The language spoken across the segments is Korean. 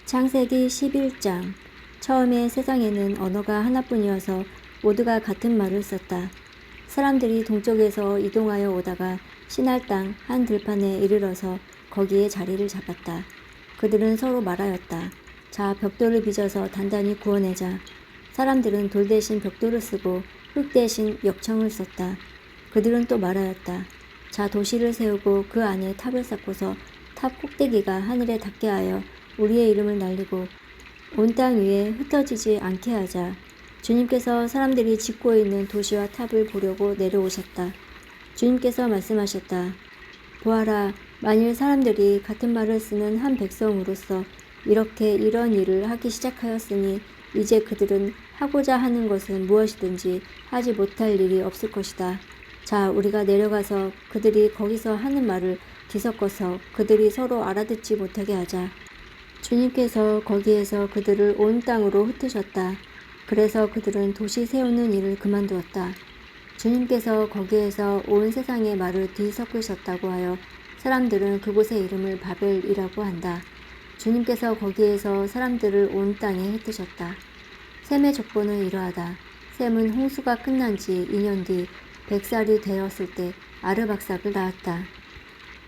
창세기 11장. 처음에 세상에는 언어가 하나뿐이어서 모두가 같은 말을 썼다. 사람들이 동쪽에서 이동하여 오다가 시날 땅 한 들판에 이르러서 거기에 자리를 잡았다. 그들은 서로 말하였다. 자, 벽돌을 빚어서 단단히 구워내자. 사람들은 돌 대신 벽돌을 쓰고 흙 대신 역청을 썼다. 그들은 또 말하였다. 자, 도시를 세우고 그 안에 탑을 쌓고서 탑 꼭대기가 하늘에 닿게 하여 우리의 이름을 날리고 온 땅 위에 흩어지지 않게 하자. 주님께서 사람들이 짓고 있는 도시와 탑을 보려고 내려오셨다. 주님께서 말씀하셨다. 보아라, 만일 사람들이 같은 말을 쓰는 한 백성으로서 이렇게 이런 일을 하기 시작하였으니 이제 그들은 하고자 하는 것은 무엇이든지 하지 못할 일이 없을 것이다. 자, 우리가 내려가서 그들이 거기서 하는 말을 뒤섞어서 그들이 서로 알아듣지 못하게 하자. 주님께서 거기에서 그들을 온 땅으로 흩으셨다. 그래서 그들은 도시 세우는 일을 그만두었다. 주님께서 거기에서 온 세상의 말을 뒤섞으셨다고 하여 사람들은 그곳의 이름을 바벨이라고 한다. 주님께서 거기에서 사람들을 온 땅에 흩으셨다. 셈의 족보는 이러하다. 셈은 홍수가 끝난 지 2년 뒤 100살이 되었을 때 아르박삭을 낳았다.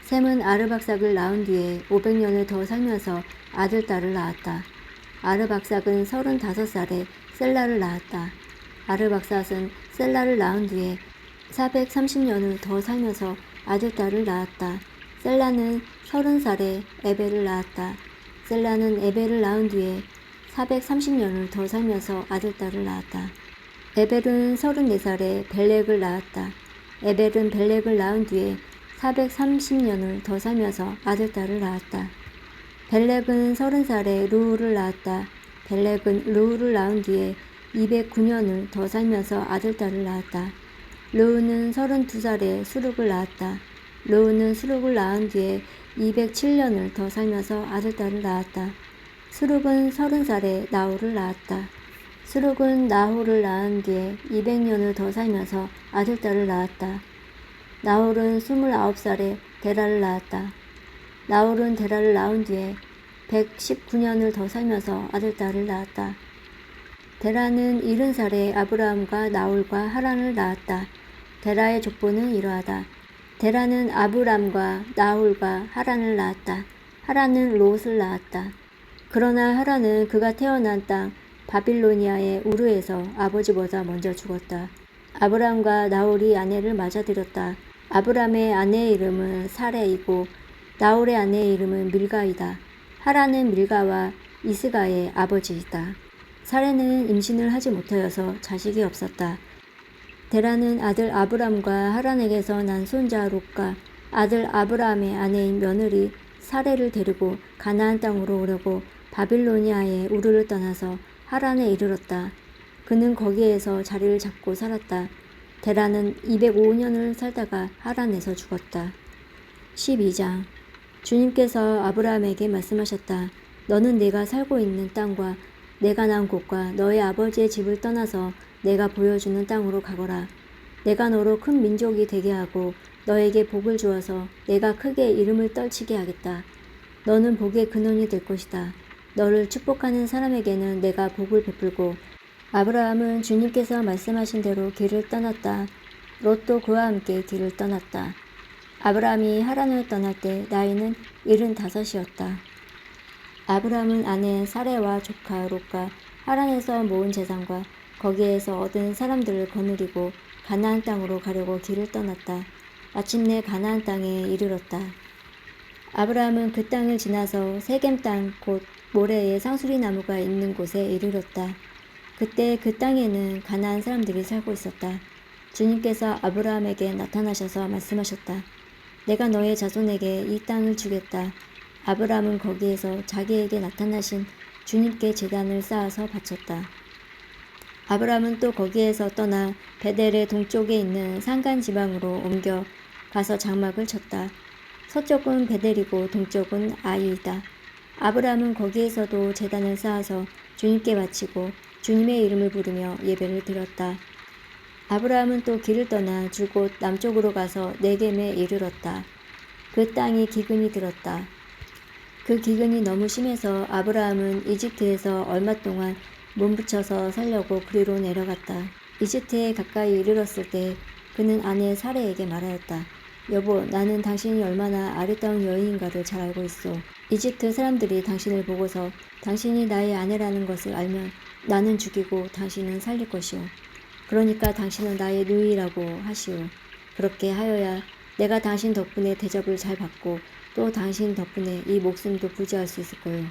셈은 아르박삭을 낳은 뒤에 500년을 더 살면서 아들, 딸을 낳았다. 아르박삭은 35살에 셀라를 낳았다. 아르박삭은 셀라를 낳은 뒤에 430년을 더 살면서 아들, 딸을 낳았다. 셀라는 30살에 에벨을 낳았다. 셀라는 에벨을 낳은 뒤에 430년을 더 살면서 아들, 딸을 낳았다. 에벨은 34살에 벨렉을 낳았다. 에벨은 벨렉을 낳은 뒤에 430년을 더 살면서 아들, 딸을 낳았다. 벨렉은 30살에 루우를 낳았다. 벨렉은 루우를 낳은 뒤에 209년을 더 살면서 아들, 딸을 낳았다. 루우는 32살에 수룩을 낳았다. 루우는 수룩을 낳은 뒤에 207년을 더 살면서 아들, 딸을 낳았다. 수룩은 30살에 나홀을 낳았다. 수룩은 나홀을 낳은 뒤에 200년을 더 살면서 아들, 딸을 낳았다. 나홀은 29살에 데라를 낳았다. 나홀은 데라를 낳은 뒤에 119년을 더 살면서 아들, 딸을 낳았다. 데라는 70살에 아브라함과 나홀과 하란을 낳았다. 데라의 족보는 이러하다. 데라는 아브람과 나홀과 하란을 낳았다. 하란은 롯을 낳았다. 그러나 하란은 그가 태어난 땅 바빌로니아의 우르에서 아버지보다 먼저 죽었다. 아브람과 나홀이 아내를 맞아들였다. 아브람의 아내의 이름은 사레이고 나홀의 아내의 이름은 밀가이다. 하란은 밀가와 이스가의 아버지이다. 사레는 임신을 하지 못하여서 자식이 없었다. 데라는 아들 아브람과 하란에게서 난 손자 롯과 아들 아브람의 아내인 며느리 사레를 데리고 가나안 땅으로 오려고 바빌로니아의 우르를 떠나서 하란에 이르렀다. 그는 거기에서 자리를 잡고 살았다. 데라는 205년을 살다가 하란에서 죽었다. 12장. 주님께서 아브라함에게 말씀하셨다. 너는 내가 살고 있는 땅과 내가 난 곳과 너의 아버지의 집을 떠나서 내가 보여주는 땅으로 가거라. 내가 너로 큰 민족이 되게 하고 너에게 복을 주어서 내가 크게 이름을 떨치게 하겠다. 너는 복의 근원이 될 것이다. 너를 축복하는 사람에게는 내가 복을 베풀고 아브라함은 주님께서 말씀하신 대로 길을 떠났다. 롯도 그와 함께 길을 떠났다. 아브라함이 하란을 떠날 때 나이는 75이었다. 아브라함은 아내 사레와 조카 롯과 하란에서 모은 재산과 거기에서 얻은 사람들을 거느리고 가나안 땅으로 가려고 길을 떠났다. 마침내 가나안 땅에 이르렀다. 아브라함은 그 땅을 지나서 세겜 땅 곧 모레에 상수리 나무가 있는 곳에 이르렀다. 그때 그 땅에는 가나안 사람들이 살고 있었다. 주님께서 아브라함에게 나타나셔서 말씀하셨다. 내가 너의 자손에게 이 땅을 주겠다. 아브라함은 거기에서 자기에게 나타나신 주님께 제단을 쌓아서 바쳤다. 아브라함은 또 거기에서 떠나 베델의 동쪽에 있는 산간 지방으로 옮겨 가서 장막을 쳤다. 서쪽은 베델이고 동쪽은 아이이다. 아브라함은 거기에서도 제단을 쌓아서 주님께 바치고 주님의 이름을 부르며 예배를 드렸다. 아브라함은 또 길을 떠나 줄곧 남쪽으로 가서 네겜에 이르렀다. 그 땅이 기근이 들었다. 그 기근이 너무 심해서 아브라함은 이집트에서 얼마 동안 몸부쳐서 살려고 그리로 내려갔다. 이집트에 가까이 이르렀을 때 그는 아내 사레에게 말하였다. 여보, 나는 당신이 얼마나 아리따운 여인인가를 잘 알고 있어. 이집트 사람들이 당신을 보고서 당신이 나의 아내라는 것을 알면 나는 죽이고 당신은 살릴 것이오. 그러니까 당신은 나의 누이라고 하시오. 그렇게 하여야 내가 당신 덕분에 대접을 잘 받고 또 당신 덕분에 이 목숨도 부지할 수 있을 거요.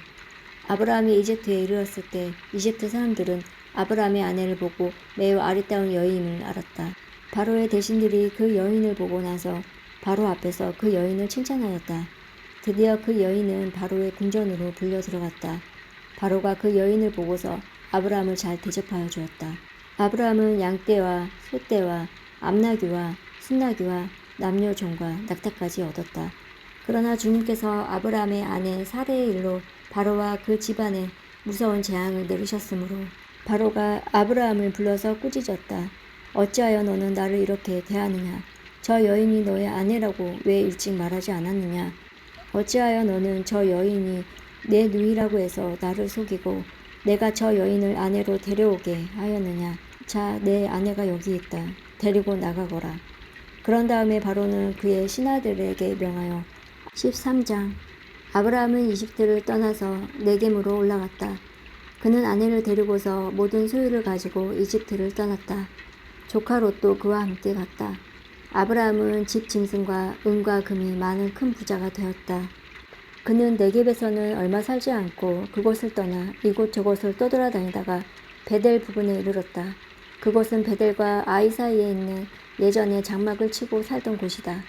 아브라함이 이집트에 이르렀을 때 이집트 사람들은 아브라함의 아내를 보고 매우 아리따운 여인임을 알았다. 바로의 대신들이 그 여인을 보고 나서 바로 앞에서 그 여인을 칭찬하였다. 드디어 그 여인은 바로의 궁전으로 불려 들어갔다. 바로가 그 여인을 보고서 아브라함을 잘 대접하여 주었다. 아브라함은 양떼와 소떼와 암나귀와 순나귀와 남녀 종과 낙타까지 얻었다. 그러나 주님께서 아브라함의 아내 사레의 일로 바로와 그 집안에 무서운 재앙을 내리셨으므로 바로가 아브라함을 불러서 꾸짖었다. 어찌하여 너는 나를 이렇게 대하느냐? 저 여인이 너의 아내라고 왜 일찍 말하지 않았느냐? 어찌하여 너는 저 여인이 내 누이라고 해서 나를 속이고 내가 저 여인을 아내로 데려오게 하였느냐? 자, 내 아내가 여기 있다. 데리고 나가거라. 그런 다음에 바로는 그의 신하들에게 명하여 13장 아브라함은 이집트를 떠나서 네겜으로 올라갔다. 그는 아내를 데리고서 모든 소유를 가지고 이집트를 떠났다. 조카 롯도 그와 함께 갔다. 아브라함은 집 짐승과 은과 금이 많은 큰 부자가 되었다. 그는 네겝에서는 얼마 살지 않고 그곳을 떠나 이곳저곳을 떠돌아다니다가 베델 부근에 이르렀다. 그곳은 베델과 아이 사이에 있는 예전에 장막을 치고 살던 곳이다.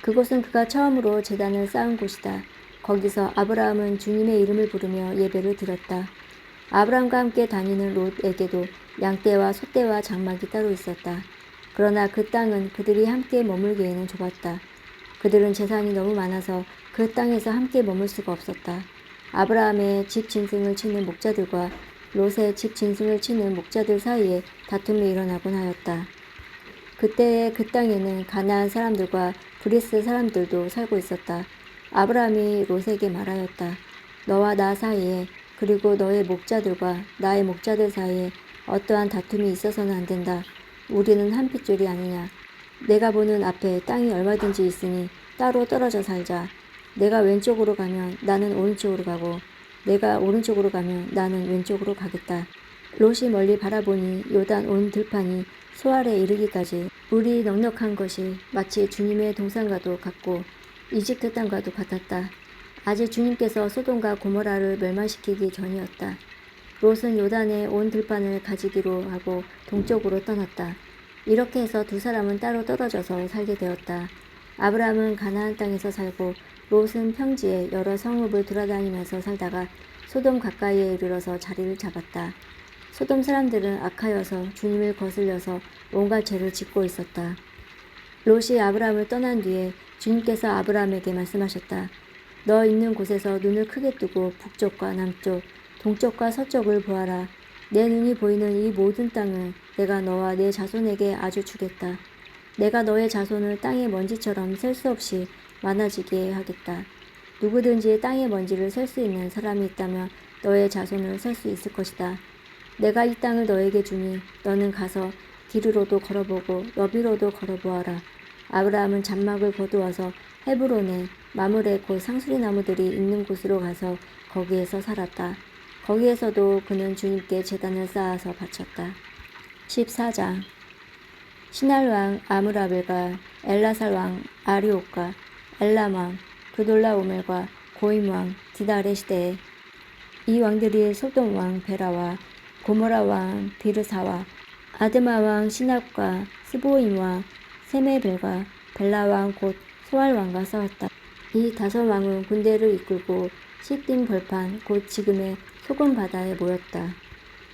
그곳은 그가 처음으로 제단을 쌓은 곳이다. 거기서 아브라함은 주님의 이름을 부르며 예배를 드렸다. 아브라함과 함께 다니는 롯에게도 양떼와 소떼와 장막이 따로 있었다. 그러나 그 땅은 그들이 함께 머물기에는 좁았다. 그들은 재산이 너무 많아서 그 땅에서 함께 머물 수가 없었다. 아브라함의 집 짐승을 치는 목자들과 롯의 집 짐승을 치는 목자들 사이에 다툼이 일어나곤 하였다. 그때에 그 땅에는 가나안 사람들과 브리스 사람들도 살고 있었다. 아브라함이 롯에게 말하였다. 너와 나 사이에 그리고 너의 목자들과 나의 목자들 사이에 어떠한 다툼이 있어서는 안 된다. 우리는 한 핏줄이 아니냐. 내가 보는 앞에 땅이 얼마든지 있으니 따로 떨어져 살자. 내가 왼쪽으로 가면 나는 오른쪽으로 가고 내가 오른쪽으로 가면 나는 왼쪽으로 가겠다. 롯이 멀리 바라보니 요단 온 들판이 소알에 이르기까지 물이 넉넉한 것이 마치 주님의 동산과도 같고 이집트 땅과도 같았다. 아직 주님께서 소돔과 고모라를 멸망시키기 전이었다. 롯은 요단의 온 들판을 가지기로 하고 동쪽으로 떠났다. 이렇게 해서 두 사람은 따로 떨어져서 살게 되었다. 아브라함은 가나안 땅에서 살고 롯은 평지에 여러 성읍을 돌아다니면서 살다가 소돔 가까이에 이르러서 자리를 잡았다. 소돔 사람들은 악하여서 주님을 거슬려서 온갖 죄를 짓고 있었다. 롯이 아브라함을 떠난 뒤에 주님께서 아브라함에게 말씀하셨다. 너 있는 곳에서 눈을 크게 뜨고 북쪽과 남쪽, 동쪽과 서쪽을 보아라. 내 눈이 보이는 이 모든 땅을 내가 너와 내 자손에게 아주 주겠다. 내가 너의 자손을 땅의 먼지처럼 셀 수 없이 많아지게 하겠다. 누구든지 땅의 먼지를 셀 수 있는 사람이 있다면 너의 자손을 셀 수 있을 것이다. 내가 이 땅을 너에게 주니 너는 가서 길으로도 걸어보고 너비로도 걸어보아라. 아브라함은 장막을 거두어서 헤브론에 마므레 곧 상수리 나무들이 있는 곳으로 가서 거기에서 살았다. 거기에서도 그는 주님께 제단을 쌓아서 바쳤다. 14장 시날 왕 아므라벨과 엘라살 왕 아리옥과 엘람 왕 그돌라오멜과 고임 왕 디달의 시대에 이 왕들이 소돔 왕 베라와 고모라 왕 비르사와 아드마 왕 시납과 스보임 왕 세메벨과 벨라 왕 곧 소알 왕과 싸웠다. 이 다섯 왕은 군대를 이끌고 시딤 벌판 곧 지금의 소금 바다에 모였다.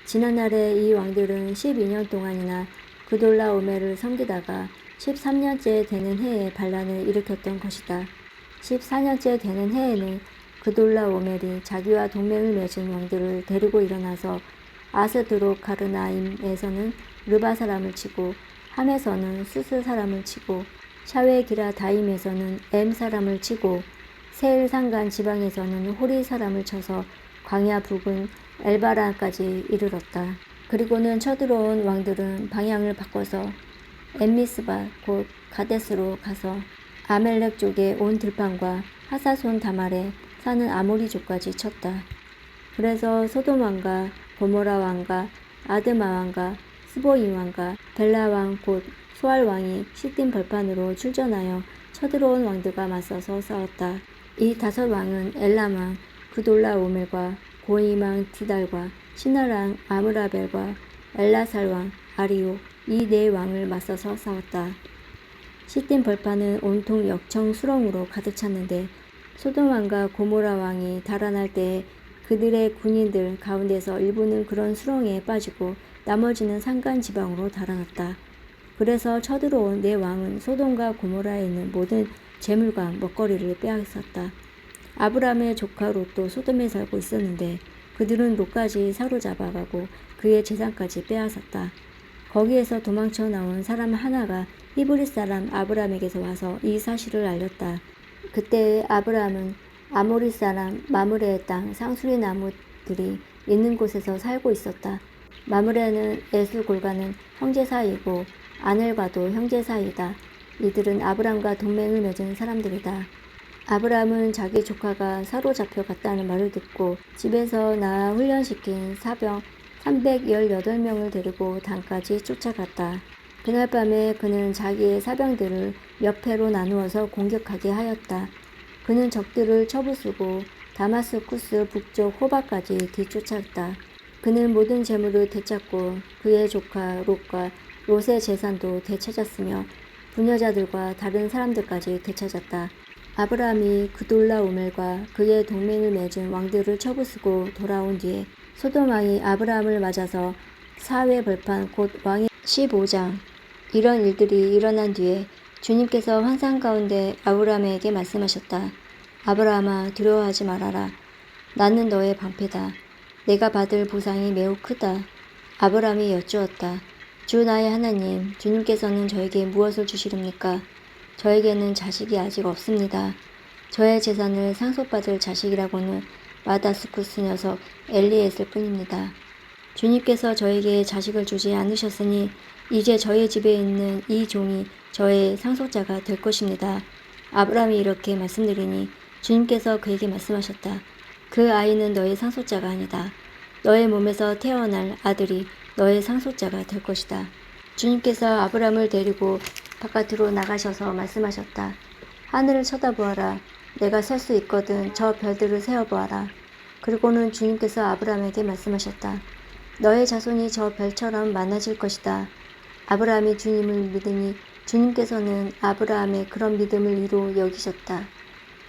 지난날에 이 왕들은 12년 동안이나 그돌라오멜을 섬기다가 13년째 되는 해에 반란을 일으켰던 것이다. 14년째 되는 해에는 그돌라오멜이 자기와 동맹을 맺은 왕들을 데리고 일어나서 아스드롯 가르나임에서는 르바 사람을 치고 함에서는 수스 사람을 치고 샤웨기라 다임에서는 엠 사람을 치고 세일 산간 지방에서는 호리 사람을 쳐서 광야 북은 엘바라까지 이르렀다. 그리고는 쳐들어온 왕들은 방향을 바꿔서 엠미스바 곧 가데스로 가서 아멜렉 쪽의 온 들판과 하사손 다말에 사는 아모리족까지 쳤다. 그래서 소돔 왕과 고모라 왕과 아드마 왕과 스보임 왕과 벨라 왕 곧 소알 왕이 시딤 벌판으로 출전하여 쳐들어온 왕들과 맞서서 싸웠다. 이 5 왕은 엘람 왕 그돌라 오멜과 고임 왕 디달과 시날 왕 아므라벨과 엘라살 왕 아리오 이 4 왕을 맞서서 싸웠다. 시딤 벌판은 온통 역청 수렁으로 가득 찼는데 소돔 왕과 고모라 왕이 달아날 때에 그들의 군인들 가운데서 일부는 그런 수렁에 빠지고 나머지는 산간 지방으로 달아났다. 그래서 쳐들어온 4 왕은 소돔과 고모라에 있는 모든 재물과 먹거리를 빼앗았다. 아브람의 조카 롯도 소돔에 살고 있었는데 그들은 롯까지 사로잡아가고 그의 재산까지 빼앗았다. 거기에서 도망쳐 나온 사람 하나가 히브리 사람 아브람에게서 와서 이 사실을 알렸다. 그때 아브람은 아모리 사람 마므레의 땅 상수리 나무들이 있는 곳에서 살고 있었다. 마므레는 에슬골과는 형제 사이이고 아넬과도 형제 사이이다. 이들은 아브람과 동맹을 맺은 사람들이다. 아브람은 자기 조카가 사로잡혀 갔다는 말을 듣고 집에서 낳아 훈련시킨 사병 318명을 데리고 단까지 쫓아갔다. 그날 밤에 그는 자기의 사병들을 몇 패로 나누어서 공격하게 하였다. 그는 적들을 쳐부수고 다마스쿠스 북쪽 호바까지 뒤쫓았다. 그는 모든 재물을 되찾고 그의 조카 롯과 롯의 재산도 되찾았으며 부녀자들과 다른 사람들까지 되찾았다. 아브람이 그돌라 오멜과 그의 동맹을 맺은 왕들을 쳐부수고 돌아온 뒤에 소돔 왕이 아브람을 맞아서 사회 벌판 곧 왕의 15장 이런 일들이 일어난 뒤에 주님께서 환상 가운데 아브람에게 말씀하셨다. 아브람아 두려워하지 말아라. 나는 너의 방패다. 내가 받을 보상이 매우 크다. 아브람이 여쭈었다. 주 나의 하나님, 주님께서는 저에게 무엇을 주시렵니까? 저에게는 자식이 아직 없습니다. 저의 재산을 상속받을 자식이라고는 마다스쿠스 녀석 엘리에셀 뿐입니다. 주님께서 저에게 자식을 주지 않으셨으니 이제 저의 집에 있는 이 종이 저의 상속자가 될 것입니다. 아브람이 이렇게 말씀드리니 주님께서 그에게 말씀하셨다. 그 아이는 너의 상속자가 아니다. 너의 몸에서 태어날 아들이 너의 상속자가 될 것이다. 주님께서 아브람을 데리고 바깥으로 나가셔서 말씀하셨다. 하늘을 쳐다보아라. 내가 셀 수 있거든 저 별들을 세어보아라. 그리고는 주님께서 아브람에게 말씀하셨다. 너의 자손이 저 별처럼 많아질 것이다. 아브라함이 주님을 믿으니 주님께서는 아브라함의 그런 믿음을 이로 여기셨다.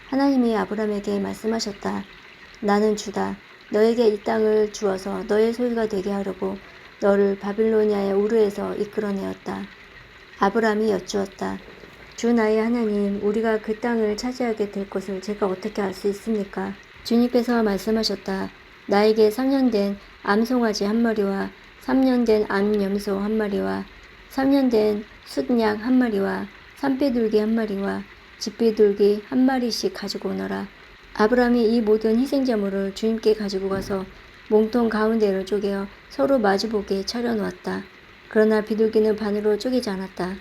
하나님이 아브라함에게 말씀하셨다. 나는 주다. 너에게 이 땅을 주어서 너의 소유가 되게 하려고 너를 바빌로니아의 우르에서 이끌어내었다. 아브라함이 여쭈었다. 주 나의 하나님, 우리가 그 땅을 차지하게 될 것을 제가 어떻게 알 수 있습니까? 주님께서 말씀하셨다. 나에게 3년 된 암송아지 1마리와 3년 된 암염소 1마리와 3년 된 숫양 1마리와 산비둘기 1마리와 집비둘기 1마리씩 가지고 오너라. 아브라함이 이 모든 희생제물을 주님께 가지고 가서 몸통 가운데를 쪼개어 서로 마주보게 차려놓았다. 그러나 비둘기는 반으로 쪼개지 않았다.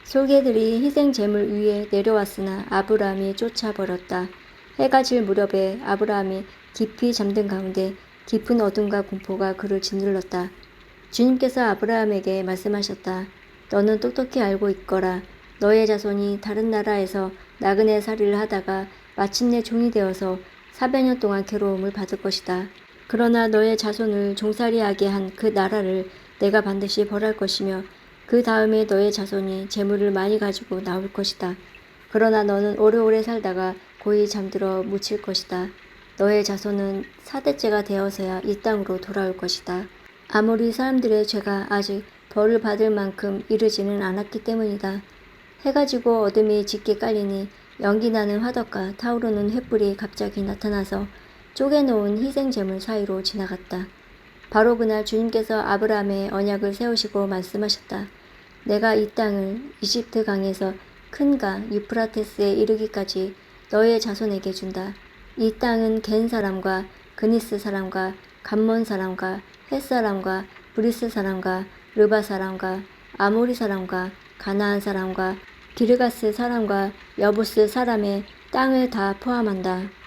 솔개들이 희생제물 위에 내려왔으나 아브라함이 쫓아버렸다. 해가 질 무렵에 아브라함이 깊이 잠든 가운데 깊은 어둠과 공포가 그를 짓눌렀다. 주님께서 아브라함에게 말씀하셨다. 너는 똑똑히 알고 있거라. 너의 자손이 다른 나라에서 나그네 살이를 하다가 마침내 종이 되어서 400년 동안 괴로움을 받을 것이다. 그러나 너의 자손을 종살이하게 한 그 나라를 내가 반드시 벌할 것이며 그 다음에 너의 자손이 재물을 많이 가지고 나올 것이다. 그러나 너는 오래오래 살다가 고이 잠들어 묻힐 것이다. 너의 자손은 4대째가 되어서야 이 땅으로 돌아올 것이다. 아모리 사람들의 죄가 아직 벌을 받을 만큼 이르지는 않았기 때문이다. 해가 지고 어둠이 짙게 깔리니 연기나는 화덕과 타오르는 횃불이 갑자기 나타나서 쪼개놓은 희생제물 사이로 지나갔다. 바로 그날 주님께서 아브라함의 언약을 세우시고 말씀하셨다. 내가 이 땅을 이집트 강에서 큰 강 유프라테스에 이르기까지 너의 자손에게 준다. 이 땅은 겐 사람과 그니스 사람과 감몬 사람과 헷 사람과 브리스 사람과 르바 사람과 아모리 사람과 가나안 사람과 기르가스 사람과 여부스 사람의 땅을 다 포함한다.